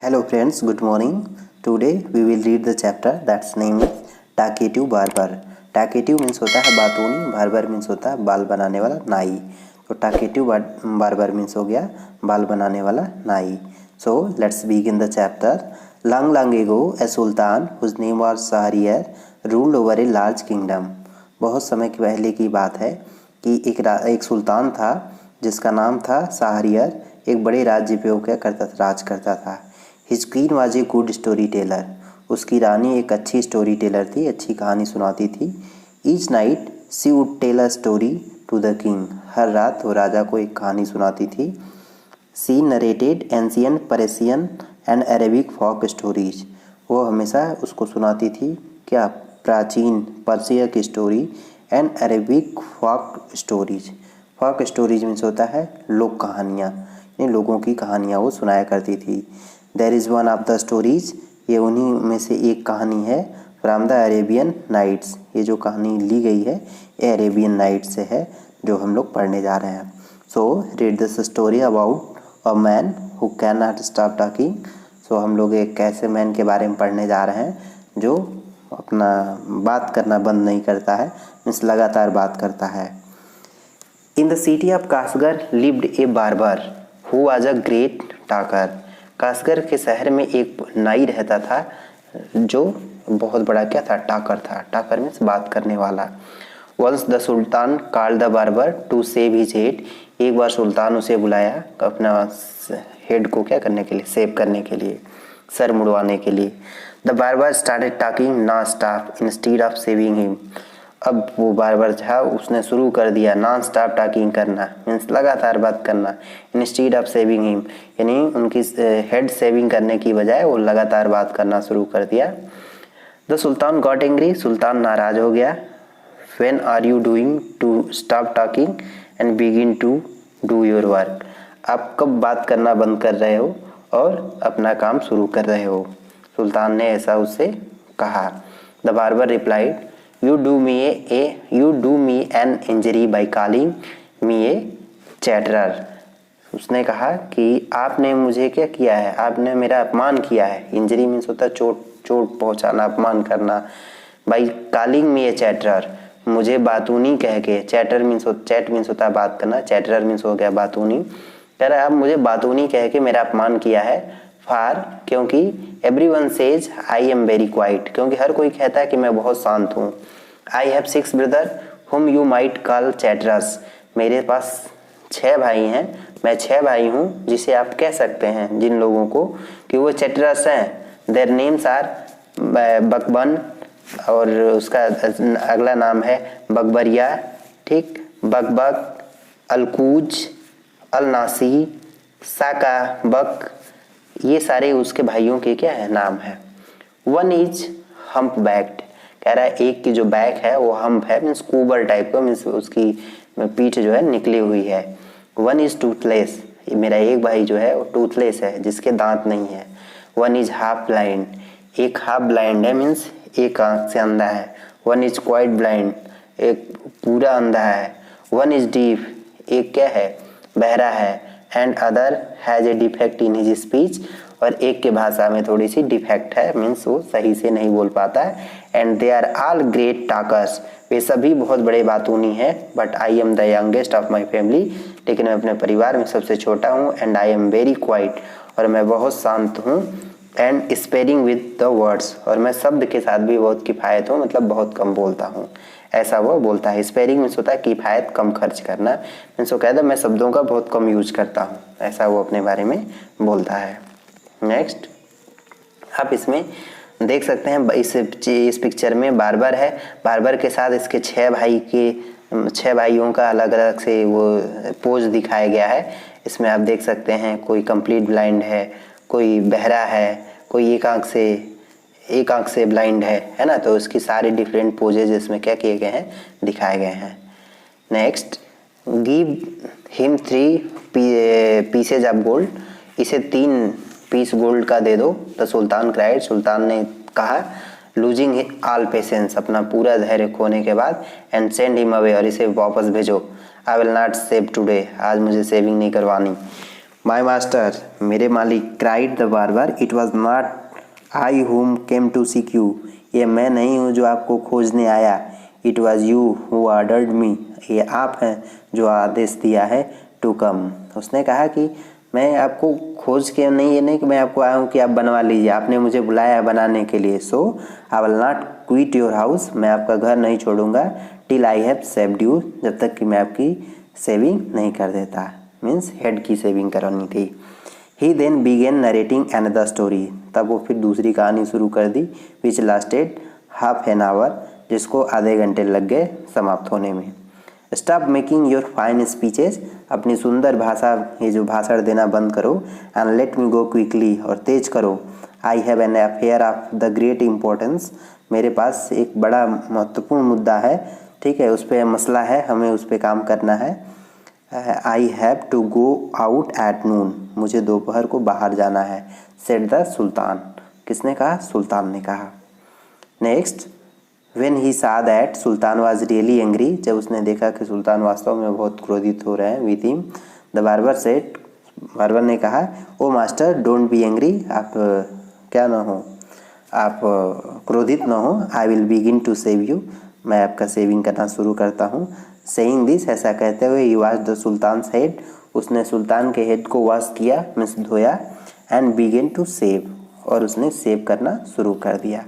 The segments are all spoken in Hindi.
Hello friends, good morning. Today we will read the chapter that's named Talkative Barber. Talkative means होता है बातूनी, barber means होता है बाल बनाने वाला नाई. तो Talkative barber means हो गया बाल बनाने वाला नाई. So let's begin the chapter. Long long ago, a sultan whose name was Shahryar ruled over a large kingdom. बहुत समय की पहले की बात है कि एक सुल्तान था जिसका नाम था शहरयार. एक बड़े राज्य पे वो क्या करता था, राज करता था. His queen was a good story teller. उसकी रानी एक अच्छी स्टोरी टेलर थी, अच्छी कहानी सुनाती थी. Each night she would tell a story to the king. हर रात वो राजा को एक कहानी सुनाती थी. She narrated ancient Persian and Arabic folk stories. वो हमेशा उसको सुनाती थी क्या, प्राचीन पर्शिया की story and Arabic folk stories. Folk stories means होता है लोक कहानियाँ, इन लोगों की कहानियाँ वो सुनाया करती थी. There is one of the stories, ये उन्हीं में से एक कहानी है. फ्राम द अरेबियन नाइट्स, ये जो कहानी ली गई है ये अरेबियन नाइट्स से है जो हम लोग पढ़ने जा रहे हैं. So read this story about a man who cannot stop talking. So हम लोग एक ऐसे मैन के बारे में पढ़ने जा रहे हैं जो अपना बात करना बंद नहीं करता है, मीन्स लगातार बात करता है. In the city of Kashgar lived a barber who was a great talker. Kashgar के शहर में एक नाई रहता था जो बहुत बड़ा क्या था, टॉकर था. टॉकर मीन्स बात करने वाला. Once the sultan called the barber to shave his head. एक बार सुल्तान उसे बुलाया अपना हेड को क्या करने के लिए, सेव करने के लिए, सर मुड़वाने के लिए. The barber started talking non stop instead of saving him. अब वो बार्बर था, उसने शुरू कर दिया नॉन स्टॉप टॉकिंग करना, मीन्स लगातार बात करना. इंस्टीड ऑफ सेविंग हिम यानी उनकी हेड सेविंग करने की बजाय वो लगातार बात करना शुरू कर दिया. The sultan got angry. सुल्तान नाराज हो गया. When are you doing to stop talking and begin to do your work. आप कब बात करना बंद कर रहे हो और अपना काम शुरू कर रहे हो. सुल्तान ने ऐसा उससे कहा. The barber replied, You do me an injury by calling me a chatterer. उसने कहा कि आपने मुझे क्या किया है, आपने मेरा अपमान किया है. इंजरी मीन्स होता है चोट पहुंचाना, अपमान करना. by calling me a chatterer, मुझे बातूनी कह के. चैट मीन्स होता है बात करना, चैटरर मीन्स हो गया बातूनी. कह रहा है आप मुझे बातूनी कह के मेरा अपमान किया है. फार क्योंकि everyone says I am very quite, क्योंकि हर कोई कहता है कि मैं बहुत शांत हूँ. I have 6 brother whom you might call chatterers. मेरे पास 6 भाई हैं, मैं 6 भाई हूँ जिसे आप कह सकते हैं जिन लोगों को कि वो चैटरस हैं. देयर नेम्स आर बकबन, और उसका अगला नाम है बकबरिया, ठीक, बकबक, अलकूज, अलनासी, साका बक. ये सारे उसके भाइयों के क्या है, नाम है. One is hump backed. कह रहा है एक की जो बैक है वो हम्प है, मीन्स कुबर टाइप का, मीन्स उसकी पीठ जो है निकली हुई है. One is Toothless. मेरा एक भाई जो है वो टूथलेस है, जिसके दांत नहीं है. One is half blind. एक हाफ ब्लाइंड है, मीन्स एक आंख से अंधा है. One is quite blind. एक पूरा अंधा है. One is deaf. एक क्या है, बहरा है. And other has a defect in his speech. और एक के भाषा में थोड़ी सी डिफेक्ट है, मीन्स वो सही से नहीं बोल पाता है. And they are all great talkers. वे सभी बहुत बड़े बातूनी हैं. But I am the youngest of my family. लेकिन मैं अपने परिवार में सबसे छोटा हूँ. And I am very quiet, और मैं बहुत शांत हूँ. And sparing with the words, और मैं शब्द के साथ भी बहुत किफ़ायत हूँ, मतलब बहुत कम बोलता हूँ, ऐसा वो बोलता है. स्पेरिंग मीन्स होता है किफ़ायत, कम खर्च करना. मीन्स वो कहता है मैं शब्दों का बहुत कम यूज करता हूँ, ऐसा वो अपने बारे में बोलता है. नेक्स्ट आप इसमें देख सकते हैं इस पिक्चर में बार्बर है. बार्बर के साथ इसके 6 भाइयों का अलग अलग से वो पोज दिखाया गया है. इसमें आप देख सकते हैं कोई कंप्लीट ब्लाइंड है, कोई बहरा है, कोई एक आंख से ब्लाइंड है ना. तो उसकी सारी डिफरेंट पोजेज इसमें क्या किए गए हैं, दिखाए गए हैं. Next, give him 3 pieces of gold. इसे 3 पीस गोल्ड का दे दो. The sultan cried. सुल्तान ने कहा. Losing all patience. अपना पूरा धैर्य खोने के बाद. And send him away. और इसे वापस भेजो. I will not shave today. आज मुझे सेविंग नहीं करवानी. माई मास्टर, मेरे मालिक, cried the barber, it was not I whom came to seek you, ये मैं नहीं हूँ जो आपको खोजने आया, it was you who ordered मी, ये आप हैं जो आदेश दिया है, टू कम। उसने कहा कि मैं आपको खोज के नहीं, ये नहीं कि मैं आपको आया हूँ कि आप बनवा लीजिए, आपने मुझे बुलाया बनाने के लिए। So I will not quit your house, मैं आपका घर नहीं छोड़ूंगा, till I have shaved you, जब तक कि मैं आपकी सेविंग नहीं कर देता। मीन्स हेड की सेविंग करवानी थी। He then began narrating another story, तब वो फिर दूसरी कहानी शुरू कर दी, which lasted half an hour, जिसको आधे घंटे लग गए समाप्त होने में। Stop making your fine speeches, अपनी सुंदर भाषा, ये जो भाषण देना बंद करो, and let me go quickly, और तेज करो। I have an affair of the great importance, मेरे पास एक बड़ा महत्वपूर्ण मुद्दा है, ठीक है, उस पर मसला है, हमें उस पर काम करना है। I have to go out at noon, मुझे दोपहर को बाहर जाना है, सेड द सुल्तान, किसने कहा? सुल्तान ने कहा। नेक्स्ट, व्हेन ही सा that Sultan was really angry, जब उसने देखा कि सुल्तान वास्तव में बहुत क्रोधित हो रहे हैं with him, the barber said, barber ने कहा, oh master don't be angry, आप क्या ना हो, आप क्रोधित ना हो, I will begin to shave you, मैं आपका सेविंग करना शुरू करता हूँ। सेइंग दिस, ऐसा कहते हुए, ही वॉश द सुल्तान्स हेड, उसने सुल्तान के हेड को वॉश किया, मीन्स धोया, एंड बिगिन टू सेव, और उसने सेव करना शुरू कर दिया।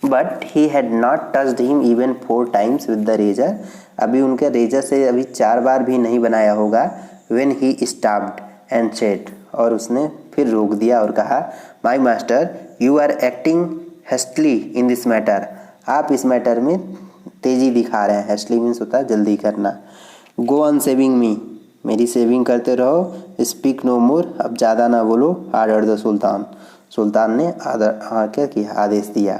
But he had not touched him even 4 times with the razor, अभी उनके रेजर से अभी 4 बार भी नहीं बनाया होगा। When he stopped and said, और उसने फिर रोक दिया और कहा, my master you are acting hastily in this matter, आप इस मैटर में तेजी दिखा रहे हैं, हेस्टली मीन्स होता है जल्दी करना। गो ऑन सेविंग मी, मेरी सेविंग करते रहो, स्पीक नो मोर, अब ज़्यादा ना बोलो, ऑर्डर द सुल्तान, सुल्तान ने क्या किया? आदेश दिया।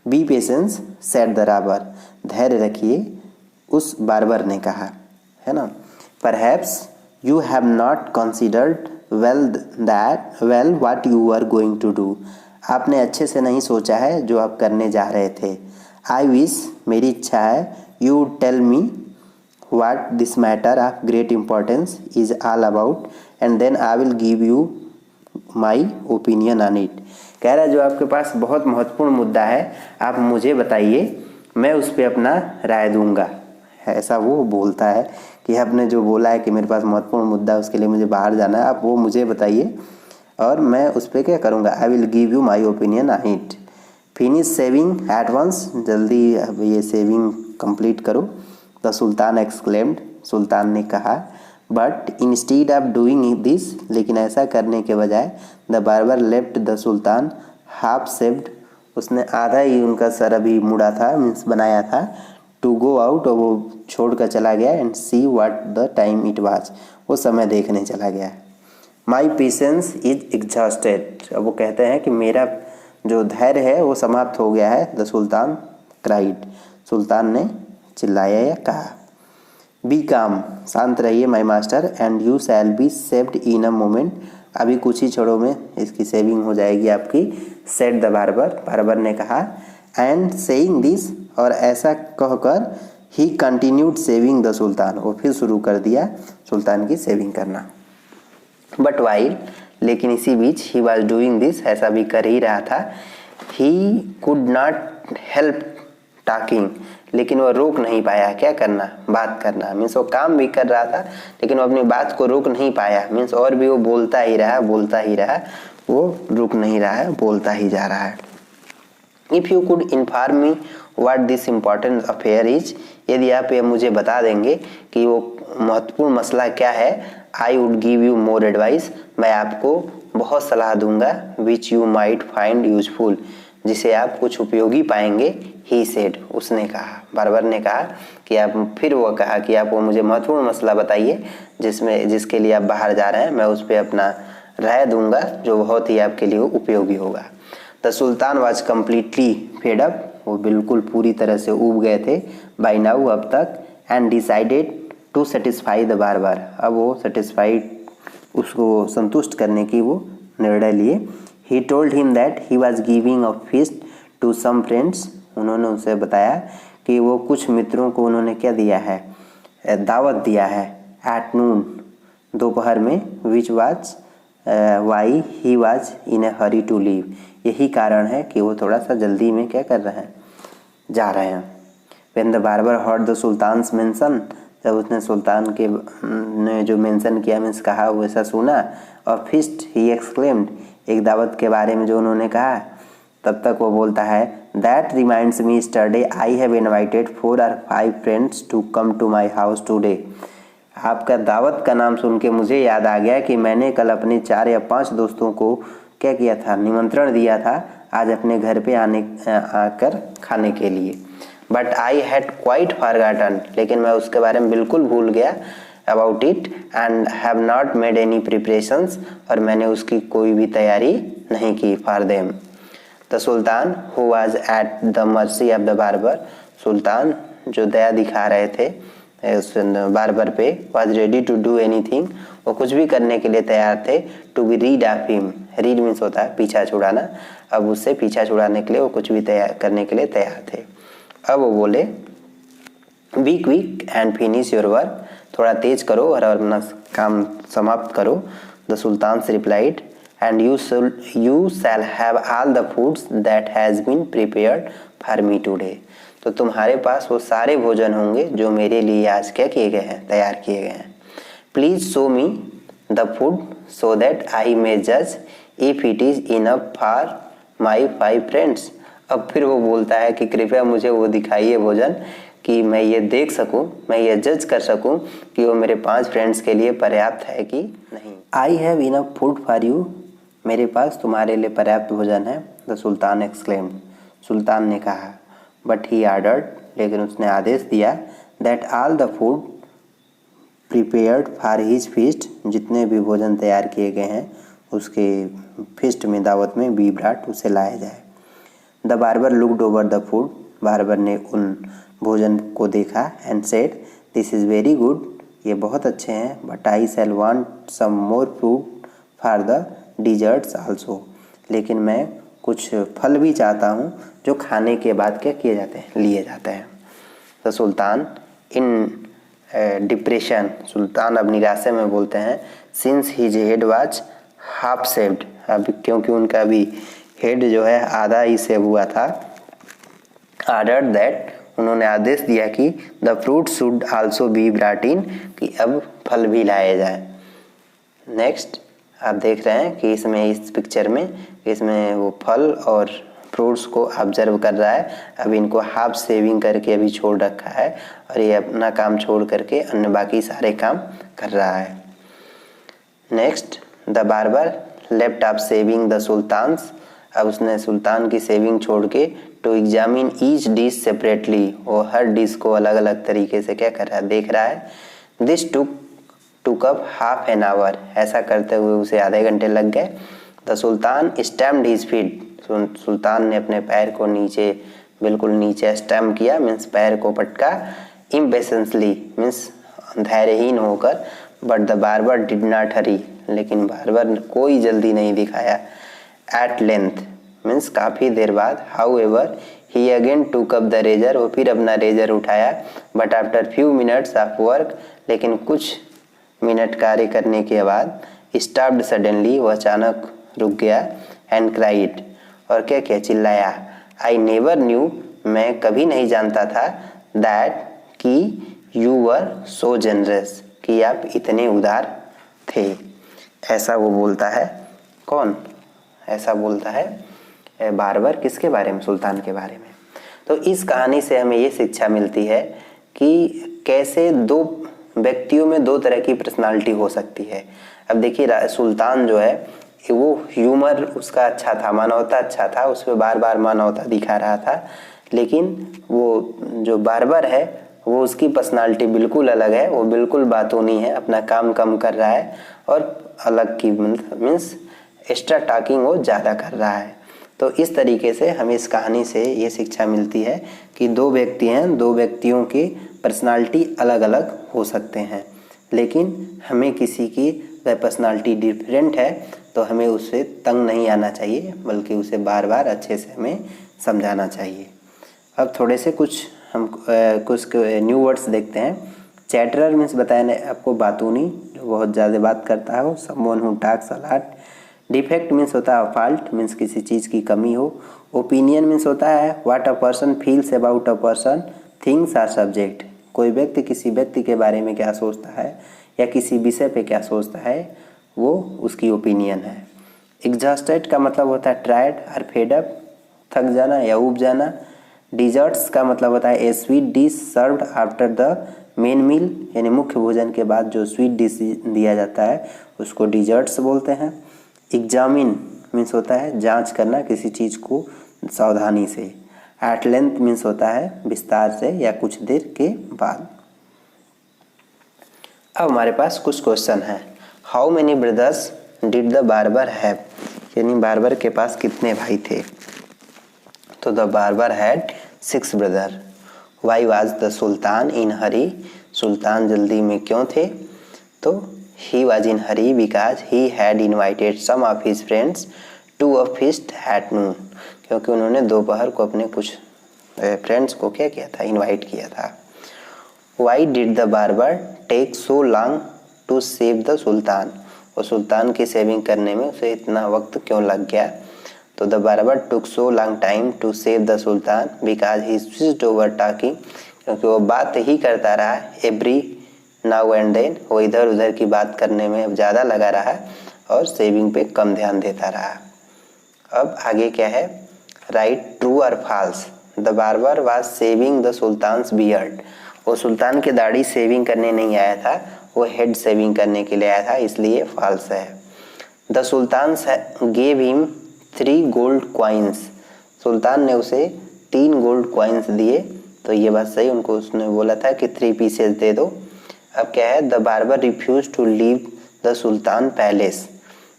Be patience said the barber, धैर्य रखिए, उस बार्बर ने कहा, है ना। Perhaps you have not considered well what you are going to do, आपने अच्छे से नहीं सोचा है जो आप करने जा रहे थे। आई विश, मेरी इच्छा है, you tell me what this matter of great importance is all about, and then I will give you my opinion on it, कह रहा है जो आपके पास बहुत महत्वपूर्ण मुद्दा है, आप मुझे बताइए, मैं उस पर अपना राय दूंगा। ऐसा वो बोलता है कि आपने जो बोला है कि मेरे पास महत्वपूर्ण मुद्दा है, उसके लिए मुझे बाहर जाना है, आप वो मुझे बताइए और मैं उस पर क्या करूँगा, I will give you my opinion on it. Finish shaving at once, जल्दी अब ये सेविंग कंप्लीट करो। द सुल्तान एक्सक्लेम्ड, सुल्तान ने कहा। But instead of doing this, लेकिन ऐसा करने के बजाय, the barber left the sultan half shaved, उसने आधा ही उनका सर अभी मुड़ा था, मीन्स बनाया था, टू गो आउट, और वो छोड़ कर चला गया, and see what the time it was, वो समय देखने चला गया। माई पेशेंस इज एग्जॉस्टेड, अब वो कहते हैं कि मेरा जो धैर्य है वो समाप्त हो गया है। द सुल्तान क्राइड, सुल्तान ने चिल्लाया या कहा। बी काम, शांत रहिए my master, and you shall be saved in a moment, अभी कुछ ही क्षणों में इसकी सेविंग हो जाएगी आपकी, सेड द बार्बर, बार्बर ने कहा। एंड सेइंग दिस, और ऐसा कहकर, ही कंटिन्यूड सेविंग द सुल्तान, वो फिर शुरू कर दिया सुल्तान की सेविंग करना। बट वाइल, लेकिन इसी बीच, ही वॉज डूइंग दिस, ऐसा भी कर ही रहा था, he could not help talking, लेकिन वो रोक नहीं पाया क्या करना, बात करना, मीन्स वो काम भी कर रहा था लेकिन वो अपनी बात को रोक नहीं पाया, मीन्स और भी वो बोलता ही रहा, वो रुक नहीं रहा है, बोलता ही जा रहा है। If you could inform me what this important affair is, यदि आप ये मुझे बता देंगे कि वो महत्वपूर्ण मसला क्या है, I would give you more advice, मैं आपको बहुत सलाह दूंगा, which you might find useful, जिसे आप कुछ उपयोगी पाएंगे। ही सेड, उसने कहा, बार्बर ने कहा कि आप, फिर वो कहा कि आप वो मुझे महत्वपूर्ण मसला बताइए जिसके लिए आप बाहर जा रहे हैं, मैं उस पर अपना राय दूंगा जो बहुत ही आपके लिए उपयोगी होगा। The sultan was completely fed up, वो बिल्कुल पूरी तरह से ऊब गए थे बाई नाउ, अब तक, and decided to satisfy the barber, अब वो सेटिस्फाइड, उसको संतुष्ट करने की वो निर्णय लिए। He told him that he was giving a feast to some friends, उन्होंने उसे बताया कि वो कुछ मित्रों को उन्होंने क्या दिया है, दावत दिया है, एट नून, दोपहर में, which was why he was in a hurry to leave, यही कारण है कि वो थोड़ा सा जल्दी में क्या कर रहे हैं, जा रहे हैं। When the barber heard the sultan's mention, जब उसने सुल्तान के ने जो मेंशन किया मीन्स कहा वैसा सुना, और फिस्ट ही एक्सक्लेम्ड, एक दावत के बारे में जो उन्होंने कहा, तब तक वो बोलता है that reminds me yesterday I have invited 4 or 5 friends to come to my house today. आपका दावत का नाम सुन के मुझे याद आ गया कि मैंने कल अपने 4 या 5 दोस्तों को क्या किया था, निमंत्रण दिया था आज अपने घर पे आकर खाने के लिए। But I had quite forgotten, लेकिन मैं उसके बारे में बिल्कुल भूल गया about it and have not made any preparations, और मैंने उसकी कोई भी तैयारी नहीं की for them. The sultan who was at the mercy of the barber, सुल्तान जो दया दिखा रहे थे उस बार्बर पे, was ready to do anything, वो कुछ भी करने के लिए तैयार थे, to be read of him, read means होता है पीछा छुड़ाना, अब उससे पीछा छुड़ाने के लिए वो कुछ भी तैयार करने के लिए तैयार थे। अब वो बोले be quick and finish your work, थोड़ा तेज करो और अपना काम समाप्त करो। The sultan replied and you shall have all the foods that has been prepared for me today, तो तुम्हारे पास वो सारे भोजन होंगे जो मेरे लिए आज क्या किए गए हैं, तैयार किए गए हैं। Please show me the food so that I may जज if it is enough for my 5 friends. अब फिर वो बोलता है कि कृपया मुझे वो दिखाइए भोजन कि मैं ये देख सकूं, मैं ये जज कर सकूं कि वो मेरे 5 फ्रेंड्स के लिए पर्याप्त है कि नहीं। I have enough food for you, मेरे पास तुम्हारे लिए पर्याप्त भोजन है। द सुल्तान एक्सक्लेम्ड, सुल्तान ने कहा। बट ही ऑर्डर्ड, लेकिन उसने आदेश दिया, that all the food prepared for his feast, जितने भी भोजन तैयार किए गए हैं उसके फीस्ट में, दावत में, बी ब्राट, उसे लाया जाए। The barber looked over the food, barber ने उन भोजन को देखा, and said this is very good, ये बहुत अच्छे हैं, but I shall want some more fruit for the desserts also, लेकिन मैं कुछ फल भी चाहता हूँ जो खाने के बाद क्या किए जाते हैं, लिए जाते हैं। द सुल्तान इन डिप्रेशन, सुल्तान अब निराशे में बोलते हैं, since his head was half saved, अब क्योंकि उनका भी हेड जो है आधा ही सेव हुआ था। ऑर्डर दैट, उन्होंने आदेश दिया कि the fruit should also be brought in, कि अब फल भी लाए जाए। नेक्स्ट आप देख रहे हैं कि इसमें, इस पिक्चर में, इसमें वो फल और फ्रूट्स को ऑब्जर्व कर रहा है। अब इनको हाफ सेविंग करके अभी छोड़ रखा है और ये अपना काम छोड़ करके अन्य बाकी सारे काम कर रहा है। Next the barber left off shaving the sultan's, अब उसने सुल्तान की सेविंग छोड़ के to examine each dish separately, वो हर डिश को अलग अलग तरीके से क्या कर रहा है, देख रहा है। This took up half an hour, ऐसा करते हुए उसे आधे घंटे लग गए। The sultan stamped his feet, सुल्तान ने अपने पैर को नीचे, बिल्कुल नीचे स्टैम्प किया, मीन्स पैर को पटका। इम्पेशेंसली मीन्स धैर्यहीन होकर। But the barber did not हरी, लेकिन बार्बर ने कोई जल्दी नहीं दिखाया। एट लेंथ मीन्स काफ़ी देर बाद। हाउ एवर ही अगेन टूक अप द रेजर, वो फिर अपना रेजर उठाया। But after few minutes of work, लेकिन कुछ मिनट कार्य करने के बाद स्टॉप्ड सडनली, वो अचानक रुक गया। एंड क्राइड, और क्या क्या चिल्लाया। आई नेवर न्यू, मैं कभी नहीं जानता था। दैट कि यू वर सो जनरस, कि आप इतने उदार थे। ऐसा वो बोलता है, कौन ऐसा बोलता है, बार्बर, किसके बारे में, सुल्तान के बारे में। तो इस कहानी से हमें ये शिक्षा मिलती है कि कैसे दो व्यक्तियों में दो तरह की पर्सनालिटी हो सकती है। अब देखिए सुल्तान जो है वो ह्यूमर उसका अच्छा था, मानवता अच्छा था, उस पर बार बार मानवता दिखा रहा था। लेकिन वो जो बार्बर है वो उसकी पर्सनालिटी बिल्कुल अलग है, वो बिल्कुल बातूनी है, अपना काम कम कर रहा है और अलग की मीन्स एक्स्ट्रा टॉकिंग वो ज़्यादा कर रहा है। तो इस तरीके से हमें इस कहानी से ये शिक्षा मिलती है कि दो व्यक्ति हैं, दो व्यक्तियों की पर्सनालिटी अलग अलग हो सकते हैं, लेकिन हमें किसी की पर्सनालिटी डिफरेंट है तो हमें उससे तंग नहीं आना चाहिए, बल्कि उसे बार बार अच्छे से हमें समझाना चाहिए। अब थोड़े से कुछ न्यू वर्ड्स देखते हैं चैटरर मीन्स बताया ना आपको बातूनी, जो बहुत ज़्यादा बात करता है, someone who talks a lot. Defect means होता है फॉल्ट, मीन्स किसी चीज़ की कमी हो। ओपिनियन मीन्स होता है what a person feels about a person, things are subject. कोई व्यक्ति किसी व्यक्ति के बारे में क्या सोचता है या किसी विषय पे क्या सोचता है, वो उसकी ओपिनियन है। एग्जॉस्टेड का मतलब होता है ट्रायड और फेड अप, थक जाना या ऊब जाना। डिजर्ट्स का मतलब होता है a sweet dish served after the main meal, यानी मुख्य भोजन के बाद जो स्वीट डिश दिया जाता है उसको डिजर्ट्स बोलते हैं। एग्जामिन मीन्स होता है जांच करना किसी चीज़ को सावधानी से। एट लेंथ मीन्स होता है विस्तार से या कुछ देर के बाद। अब हमारे पास कुछ क्वेश्चन है। How many brothers did the barber have, यानी बार्बर के पास कितने भाई थे। तो the barber had 6 brother. Why was the sultan in hurry, सुल्तान जल्दी में क्यों थे। तो he was in hurry because he had invited some of his friends to a feast at noon, क्योंकि उन्होंने दोपहर को अपने कुछ फ्रेंड्स को क्या किया था, इनवाइट किया था। Why did the barber take so long to shave the sultan, और सुल्तान की सेविंग करने में उसे इतना वक्त क्यों लग गया। तो the barber took so long time to shave the sultan because he switched over talking, क्योंकि वो बात ही करता रहा एवरी नाउ एंड देन, वो इधर उधर की बात करने में ज़्यादा लगा रहा और सेविंग पे कम ध्यान देता रहा। अब आगे क्या है, राइट ट्रू और false. The barber was shaving the sultan's beard, वो सुल्तान की दाढ़ी सेविंग करने नहीं आया था, वो हेड सेविंग करने के लिए आया था, इसलिए फॉल्स है। The sultan gave him 3 gold coins, सुल्तान ने उसे 3 गोल्ड क्वाइंस दिए, तो ये बात सही, उनको उसने बोला था कि 3 पीसेस दे दो। अब क्या है, the barber refuse to leave the sultan palace,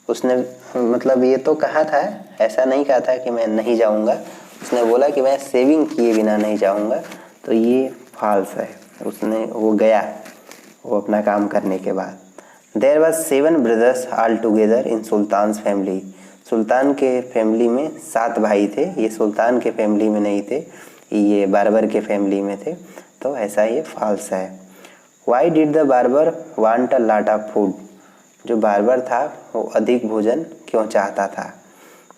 उसने मतलब ये तो कहा था, ऐसा नहीं कहा था कि मैं नहीं जाऊंगा, उसने बोला कि मैं सेविंग किए बिना नहीं जाऊंगा, तो ये फॉल्स है, उसने वो गया वो अपना काम करने के बाद। There was 7 brothers all together in sultan's family, सुल्तान के फैमिली में 7 भाई थे, ये सुल्तान के फैमिली में नहीं थे, ये बार्बर के फैमिली में थे, तो ऐसा ये फॉल्स है। Why did the barber want a lot of food, जो बार्बर था वो अधिक भोजन क्यों चाहता था।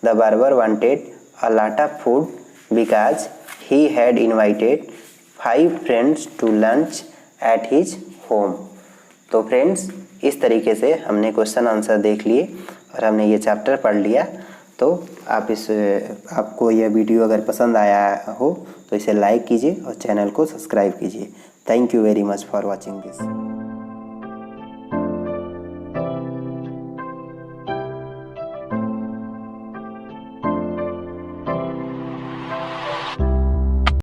The barber wanted a lot of food because he had invited 5 friends to lunch at his home. तो फ्रेंड्स, इस तरीके से हमने क्वेश्चन आंसर देख लिए और हमने ये चैप्टर पढ़ लिया। तो आपको यह वीडियो अगर पसंद आया हो तो इसे लाइक कीजिए और चैनल को सब्सक्राइब कीजिए। Thank you very much for watching this.